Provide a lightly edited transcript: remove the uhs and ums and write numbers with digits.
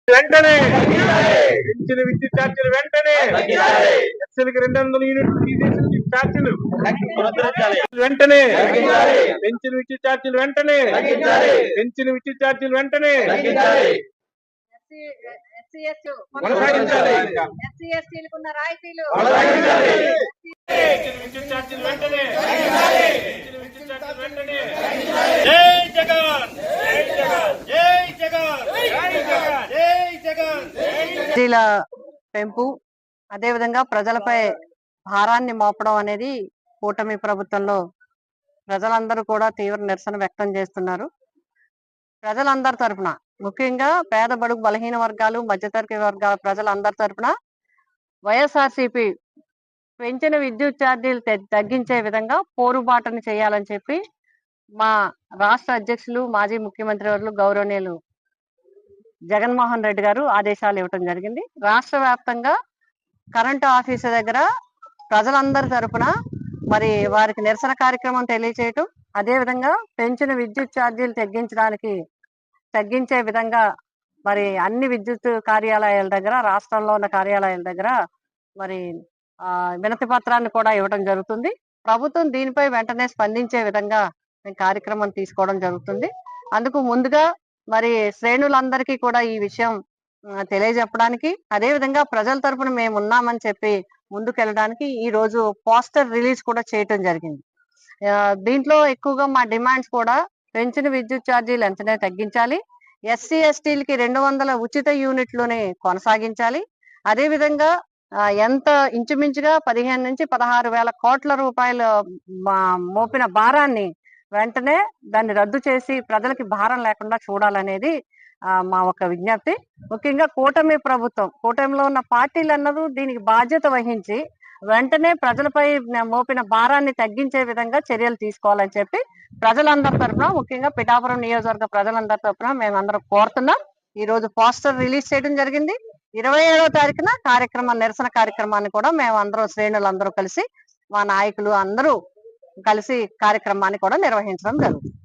వెంటనే పెంచిన విద్యుత్ ఛార్జీలు వెంటనే ఎస్ఎల్కి 200 యూనిట్లు తీసేసి ఛార్జీలు వెంటనే పెంచిన విద్యుత్ ఛార్జీలు వెంటనే పెంచిన విద్యుత్ ఛార్జీలు వెంటనే కొనసాగించాలి. విద్యుత్ ఛార్జీలు వెంటనే జై జగన్ జై జగన్ జై జగన్ ఛార్జీల పెంపు అదేవిధంగా ప్రజలపై భారాన్ని మోపడం అనేది కూటమి ప్రభుత్వంలో ప్రజలందరూ కూడా తీవ్ర నిరసన వ్యక్తం చేస్తున్నారు. ప్రజలందరి తరఫున ముఖ్యంగా పేద బడుగు బలహీన వర్గాలు మధ్యతరగతి వర్గాల ప్రజలందరి తరఫున వైఎస్ఆర్సీపీ పెంచిన విద్యుత్ ఛార్జీలు తగ్గించే విధంగా పోరుబాటును చేయాలని చెప్పి మా రాష్ట్ర అధ్యక్షులు మాజీ ముఖ్యమంత్రి వర్యులు గౌరవనీయులు జగన్మోహన్ రెడ్డి గారు ఆదేశాలు ఇవ్వటం జరిగింది. రాష్ట్ర వ్యాప్తంగా కరెంటు ఆఫీసు దగ్గర ప్రజలందరి తరఫున మరి వారికి నిరసన కార్యక్రమం తెలియచేయటం, అదేవిధంగా పెంచిన విద్యుత్ ఛార్జీలు తగ్గించే విధంగా మరి అన్ని విద్యుత్ కార్యాలయాల దగ్గర రాష్ట్రంలో ఉన్న కార్యాలయాల దగ్గర మరి వినతి పత్రాన్ని కూడా ఇవ్వడం జరుగుతుంది. ప్రభుత్వం దీనిపై వెంటనే స్పందించే విధంగా కార్యక్రమం తీసుకోవడం జరుగుతుంది. అందుకు ముందుగా మరి శ్రేణులందరికీ కూడా ఈ విషయం తెలియజెప్పడానికి, అదేవిధంగా ప్రజల తరఫున మేము ఉన్నామని చెప్పి ముందుకెళ్ళడానికి ఈ రోజు పోస్టర్ రిలీజ్ కూడా చేయటం జరిగింది. దీంట్లో ఎక్కువగా మా డిమాండ్స్ కూడా పెంచిన విద్యుత్ ఛార్జీలు వెంటనే తగ్గించాలి, ఎస్సీ ఎస్టీలకి 200 ఉచిత యూనిట్లని కొనసాగించాలి, అదేవిధంగా ఎంత ఇంచుమించుగా 15 నుంచి 16 వేల కోట్ల రూపాయలు మోపిన భారాన్ని వెంటనే దాన్ని రద్దు చేసి ప్రజలకి భారం లేకుండా చూడాలనేది మా ఒక విజ్ఞప్తి. ముఖ్యంగా కూటమిలో ఉన్న పార్టీలు అన్నది దీనికి బాధ్యత వహించి వెంటనే ప్రజలపై మోపిన భారాన్ని తగ్గించే విధంగా చర్యలు తీసుకోవాలని చెప్పి ప్రజలందరి తరఫున, ముఖ్యంగా పిఠాపురం నియోజకవర్గ ప్రజలందరి తరఫున మేమందరం కోరుతున్నాం. ఈ రోజు పోస్టర్ రిలీజ్ చేయడం జరిగింది. 27వ తారీఖున నిరసన కార్యక్రమాన్ని కూడా మేమందరం శ్రేణులందరూ కలిసి మా నాయకులు అందరూ కలిసి కార్యక్రమాన్ని కూడా నిర్వహించడం జరుగుతుంది.